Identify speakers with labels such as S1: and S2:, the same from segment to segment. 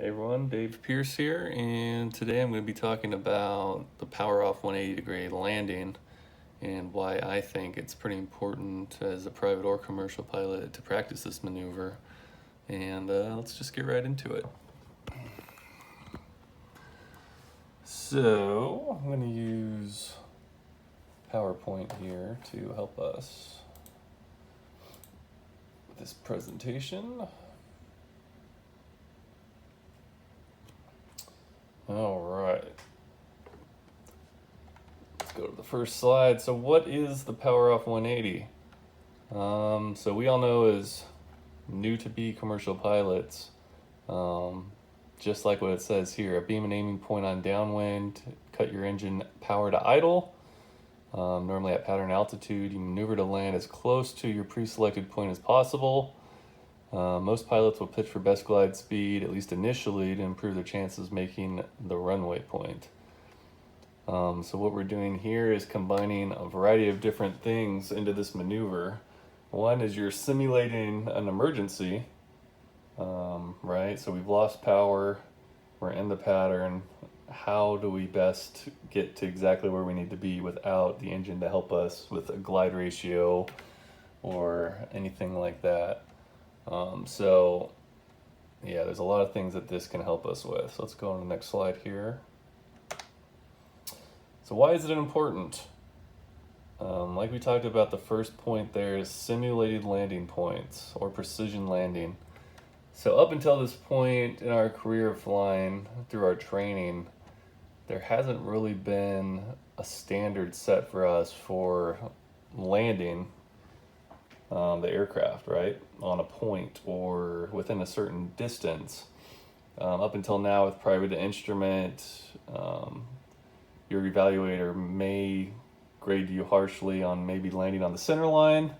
S1: Hey everyone, Dave Pierce here, and today I'm going to be talking about the power off 180-degree landing and why I think it's pretty important as a private or commercial pilot to practice this maneuver. And let's just get right into it. So I'm going to use PowerPoint here to help us with this presentation. All right. Let's go to the first slide. So what is the power off 180? So we all know as new to be commercial pilots, just like what it says here, a beam and aiming point on downwind, cut your engine power to idle. Normally at pattern altitude, you maneuver to land as close to your pre-selected point as possible. Most pilots will pitch for best glide speed, at least initially, to improve their chances making the runway point. So what we're doing here is combining a variety of different things into this maneuver. One is you're simulating an emergency, right? So we've lost power, we're in the pattern. How do we best get to exactly where we need to be without the engine to help us with a glide ratio or anything like that? So yeah, there's a lot of things that this can help us with. So let's go on to the next slide here. So why is it important? Like we talked about, the first point there is simulated landing points or precision landing. So up until this point in our career of flying, through our training, there hasn't really been a standard set for us for landing the aircraft, right, on a point or within a certain distance. Up until now with private instrument, your evaluator may grade you harshly on maybe landing on the center line,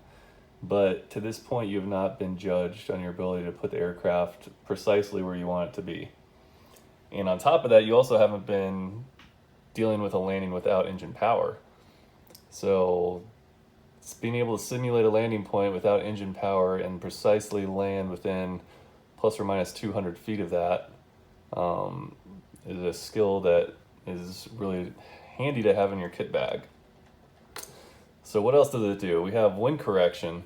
S1: but to this point you have not been judged on your ability to put the aircraft precisely where you want it to be. And on top of that, you also haven't been dealing with a landing without engine power. So being able to simulate a landing point without engine power and precisely land within plus or minus 200 feet of that is a skill that is really handy to have in your kit bag. So what else does it do? We have wind correction.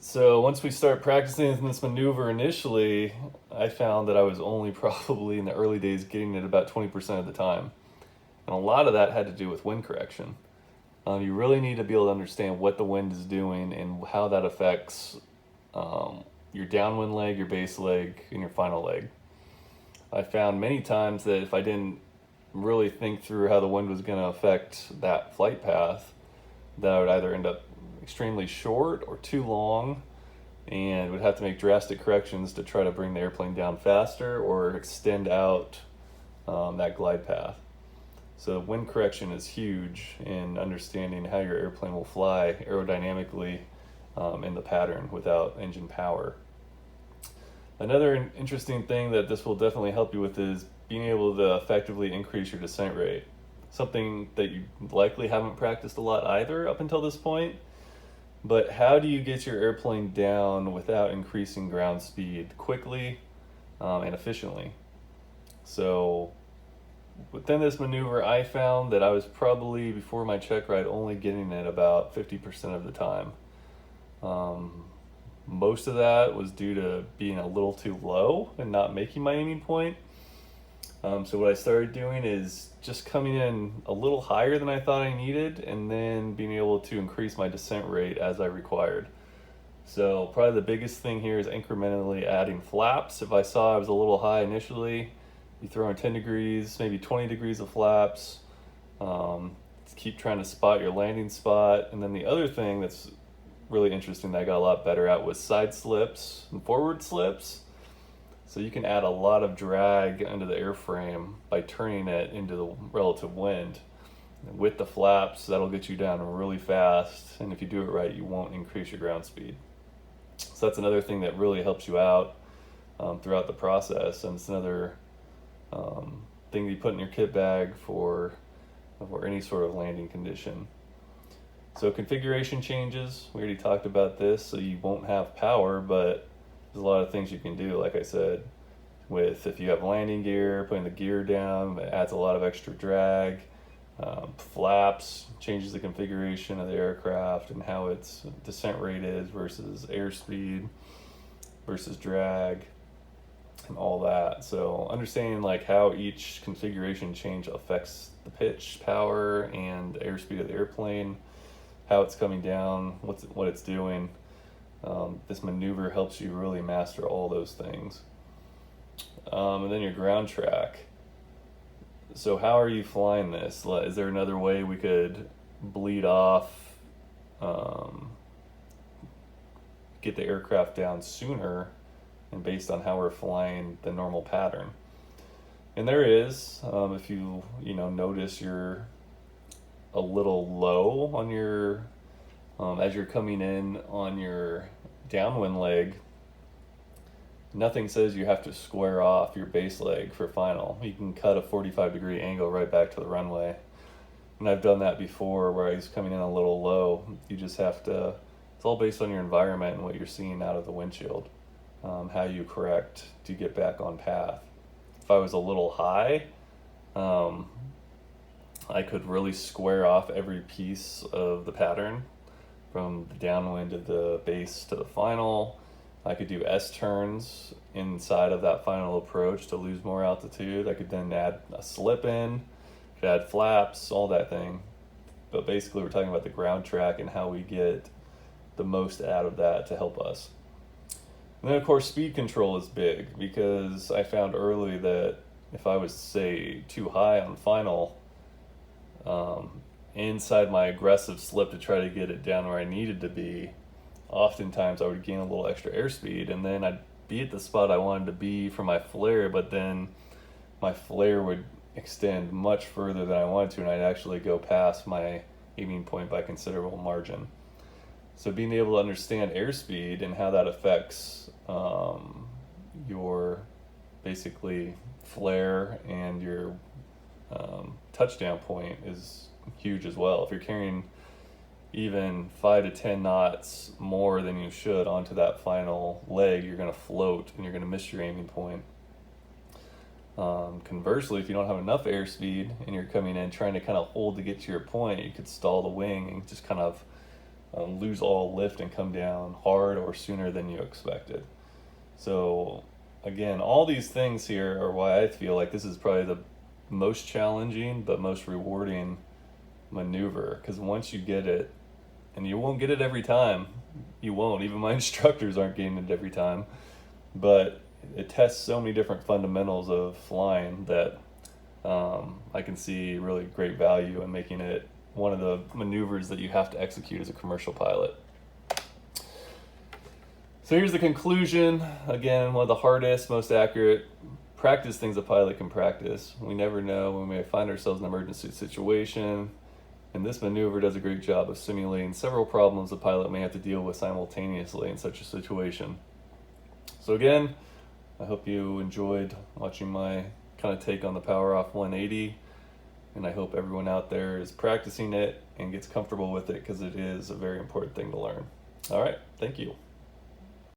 S1: So once we start practicing this maneuver initially, I found that I was only probably in the early days getting it about 20% of the time. And a lot of that had to do with wind correction. You really need to be able to understand what the wind is doing and how that affects your downwind leg, your base leg, and your final leg. I found many times that if I didn't really think through how the wind was going to affect that flight path, that I would either end up extremely short or too long and would have to make drastic corrections to try to bring the airplane down faster or extend out that glide path. So wind correction is huge in understanding how your airplane will fly aerodynamically in the pattern without engine power. Another interesting thing that this will definitely help you with is being able to effectively increase your descent rate. Something that you likely haven't practiced a lot either up until this point. But how do you get your airplane down without increasing ground speed quickly and efficiently? So within this maneuver, I found that I was probably, before my check ride, only getting it about 50% of the time. Most of that was due to being a little too low and not making my aiming point. So what I started doing is just coming in a little higher than I thought I needed and then being able to increase my descent rate as I required. So probably the biggest thing here is incrementally adding flaps. If I saw I was a little high initially, you throw in 10 degrees, maybe 20 degrees of flaps. Keep trying to spot your landing spot. And then the other thing that's really interesting that I got a lot better at was side slips and forward slips. So you can add a lot of drag into the airframe by turning it into the relative wind. With the flaps, that'll get you down really fast, and if you do it right, you won't increase your ground speed. So that's another thing that really helps you out throughout the process, and it's another thing that you put in your kit bag for any sort of landing condition. So configuration changes, we already talked about this, so you won't have power, but there's a lot of things you can do. Like I said, with, if you have landing gear, putting the gear down, it adds a lot of extra drag. Flaps changes the configuration of the aircraft and how its descent rate is versus airspeed versus drag and all that. So understanding like how each configuration change affects the pitch, power, and airspeed of the airplane, how it's coming down, what it's doing. This maneuver helps you really master all those things. And then your ground track. So how are you flying this? Is there another way we could bleed off, get the aircraft down sooner, and based on how we're flying the normal pattern? And there is, if you notice you're a little low on your, as you're coming in on your downwind leg, nothing says you have to square off your base leg for final. You can cut a 45-degree angle right back to the runway. And I've done that before where I was coming in a little low. You just have to, it's all based on your environment and what you're seeing out of the windshield, how you correct to get back on path. If I was a little high, I could really square off every piece of the pattern from the downwind to the base to the final. I could do S-turns inside of that final approach to lose more altitude. I could then add a slip in, could add flaps, all that thing. But basically we're talking about the ground track and how we get the most out of that to help us. And then of course speed control is big, because I found early that if I was, say, too high on final, inside my aggressive slip to try to get it down where I needed to be, oftentimes I would gain a little extra airspeed, and then I'd be at the spot I wanted to be for my flare, but then my flare would extend much further than I wanted to, and I'd actually go past my aiming point by considerable margin. So being able to understand airspeed and how that affects your basically flare and your touchdown point is huge as well. If you're carrying even 5 to 10 knots more than you should onto that final leg, you're going to float and you're going to miss your aiming point. Conversely, if you don't have enough airspeed and you're coming in trying to kind of hold to get to your point, you could stall the wing and just kind of lose all lift and come down hard or sooner than you expected. So again, all these things here are why I feel like this is probably the most challenging but most rewarding maneuver, because once you get it, and you won't get it every time, you won't, even my instructors aren't getting it every time, but it tests so many different fundamentals of flying that I can see really great value in making it one of the maneuvers that you have to execute as a commercial pilot. So here's the conclusion. Again, one of the hardest, most accurate practice things a pilot can practice. We never know when we may find ourselves in an emergency situation, and this maneuver does a great job of simulating several problems a pilot may have to deal with simultaneously in such a situation. So again, I hope you enjoyed watching my kind of take on the Power Off 180, and I hope everyone out there is practicing it and gets comfortable with it, because it is a very important thing to learn. All right, thank you.